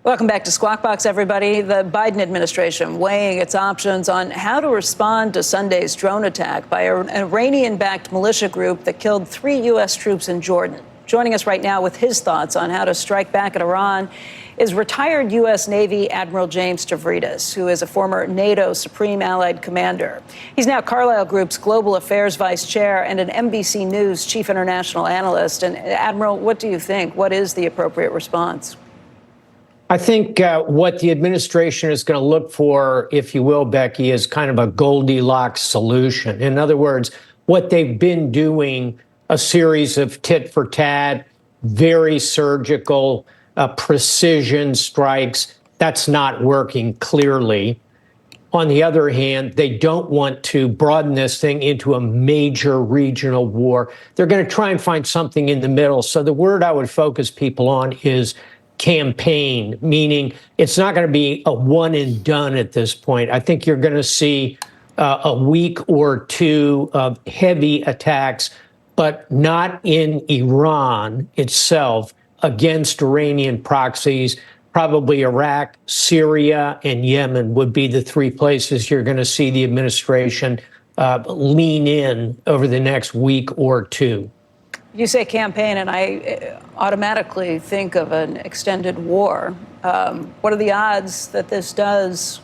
Welcome back to Squawk Box, everybody. The Biden administration weighing its options on how to respond to Sunday's drone attack by an Iranian-backed militia group that killed 3 U.S. troops in Jordan. Joining us right now with his thoughts on how to strike back at Iran is retired U.S. Navy Admiral James Stavridis, who is a former NATO Supreme Allied Commander. He's now Carlyle Group's Global Affairs Vice Chair and an NBC News Chief International Analyst. And Admiral, what do you think? What is the appropriate response? I think what the administration is going to look for, if you will, Becky, is kind of a Goldilocks solution. In other words, what they've been doing, a series of tit for tat, very surgical, precision strikes, that's not working clearly. On the other hand, they don't want to broaden this thing into a major regional war. They're going to try and find something in the middle. So the word I would focus people on is campaign, meaning it's not going to be a one and done at this point. I think you're going to see a week or two of heavy attacks, but not in Iran itself, against Iranian proxies. Probably Iraq, Syria, and Yemen would be the 3 places you're going to see the administration lean in over the next week or two. You say campaign, and I automatically think of an extended war. What are the odds that this does?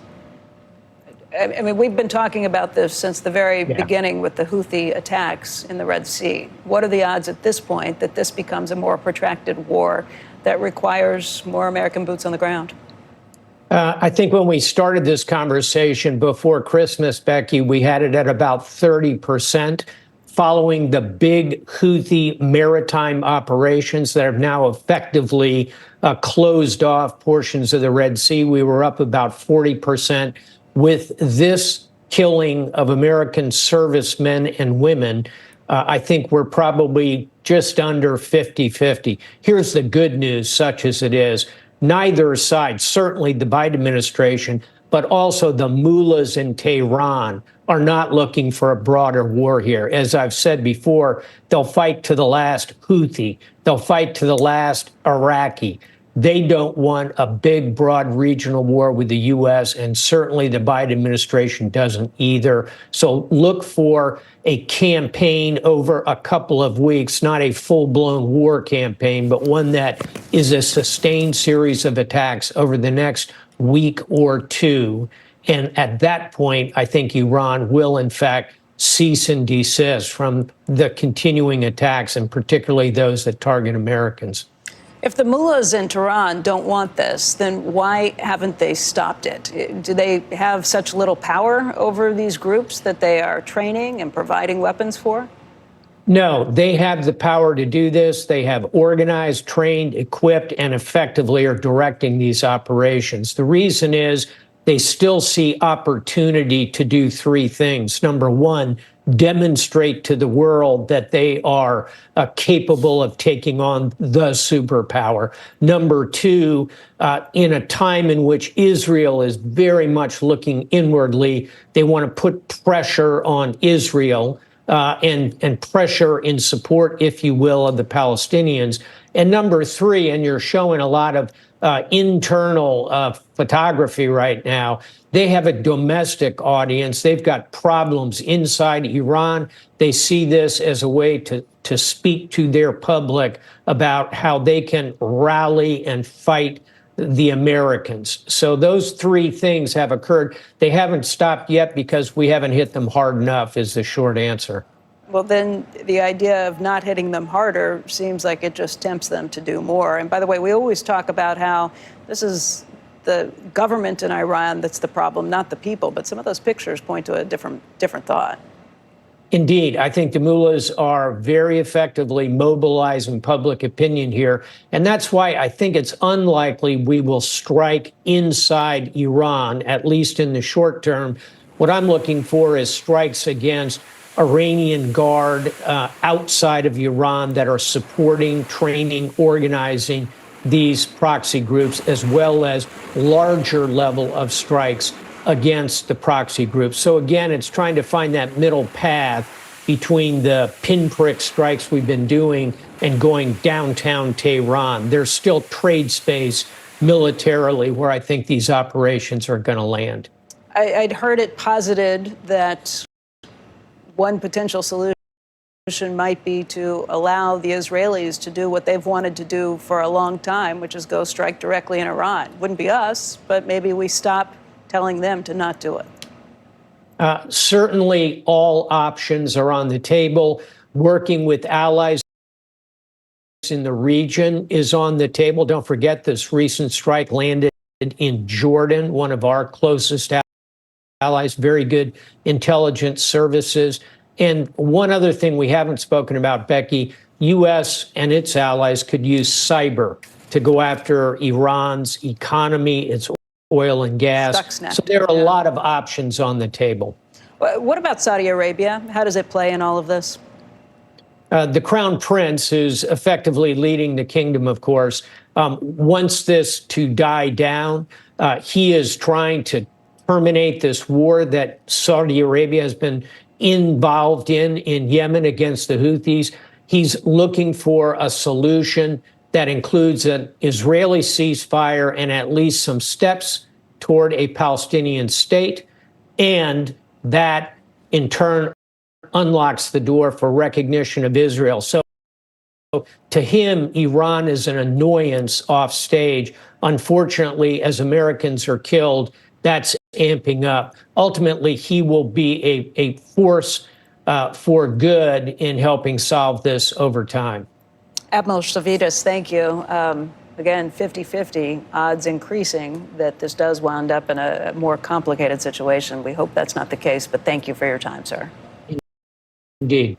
I mean, we've been talking about this since the very beginning with the Houthi attacks in the Red Sea. What are the odds at this point that this becomes a more protracted war that requires more American boots on the ground? I think when we started this conversation before Christmas, Becky, we had it at about 30%. Following the big Houthi maritime operations that have now effectively closed off portions of the Red Sea, we were up about 40%. With this killing of American servicemen and women, I think we're probably just under 50-50. Here's the good news, such as it is. Neither side, certainly the Biden administration, but also the mullahs in Tehran, are not looking for a broader war here. As I've said before, they'll fight to the last Houthi. They'll fight to the last Iraqi. They don't want a big, broad regional war with the U.S., and certainly the Biden administration doesn't either. So look for a campaign over a couple of weeks, not a full-blown war campaign, but one that is a sustained series of attacks over the next week or two. And at that point, I think Iran will, in fact, cease and desist from the continuing attacks, and particularly those that target Americans. If the mullahs in Tehran don't want this, then why haven't they stopped it? Do they have such little power over these groups that they are training and providing weapons for? No, they have the power to do this. They have organized, trained, equipped, and effectively are directing these operations. The reason is they still see opportunity to do 3 things. Number one, demonstrate to the world that they are capable of taking on the superpower. Number two, in a time in which Israel is very much looking inwardly, they want to put pressure on Israel and pressure in support, if you will, of the Palestinians. And number three, and you're showing a lot of internal photography right now, they have a domestic audience. They've got problems inside Iran. They see this as a way to speak to their public about how they can rally and fight the Americans. So those 3 things have occurred. They haven't stopped yet because we haven't hit them hard enough, is the short answer. Well, then the idea of not hitting them harder seems like it just tempts them to do more. And by the way, we always talk about how this is the government in Iran that's the problem, not the people. But some of those pictures point to a different thought. Indeed, I think the mullahs are very effectively mobilizing public opinion here. And that's why I think it's unlikely we will strike inside Iran, at least in the short term. What I'm looking for is strikes against Iranian Guard outside of Iran that are supporting, training, organizing these proxy groups, as well as larger level of strikes against the proxy groups. So again, it's trying to find that middle path between the pinprick strikes we've been doing and going downtown Tehran. There's still trade space militarily where I think these operations are going to land. I'd heard it posited that one potential solution might be to allow the Israelis to do what they've wanted to do for a long time, which is go strike directly in Iran. Wouldn't be us, but maybe we stop telling them to not do it. Certainly, all options are on the table. Working with allies in the region is on the table. Don't forget, this recent strike landed in Jordan, one of our closest allies, very good intelligence services. And one other thing we haven't spoken about, Becky, U.S. and its allies could use cyber to go after Iran's economy, its oil and gas. So there are a lot of options on the table. What about Saudi Arabia? How does it play in all of this? The Crown Prince, who's effectively leading the kingdom, of course, wants this to die down. He is trying to terminate this war that Saudi Arabia has been involved in Yemen against the Houthis. He's looking for a solution that includes an Israeli ceasefire and at least some steps toward a Palestinian state, and that in turn unlocks the door for recognition of Israel. So to him, Iran is an annoyance off stage. Unfortunately, as Americans are killed, that's amping up. Ultimately, he will be a force for good in helping solve this over time. Admiral Stavridis, thank you. Again, 50-50, odds increasing that this does wound up in a more complicated situation. We hope that's not the case, but thank you for your time, sir. Indeed.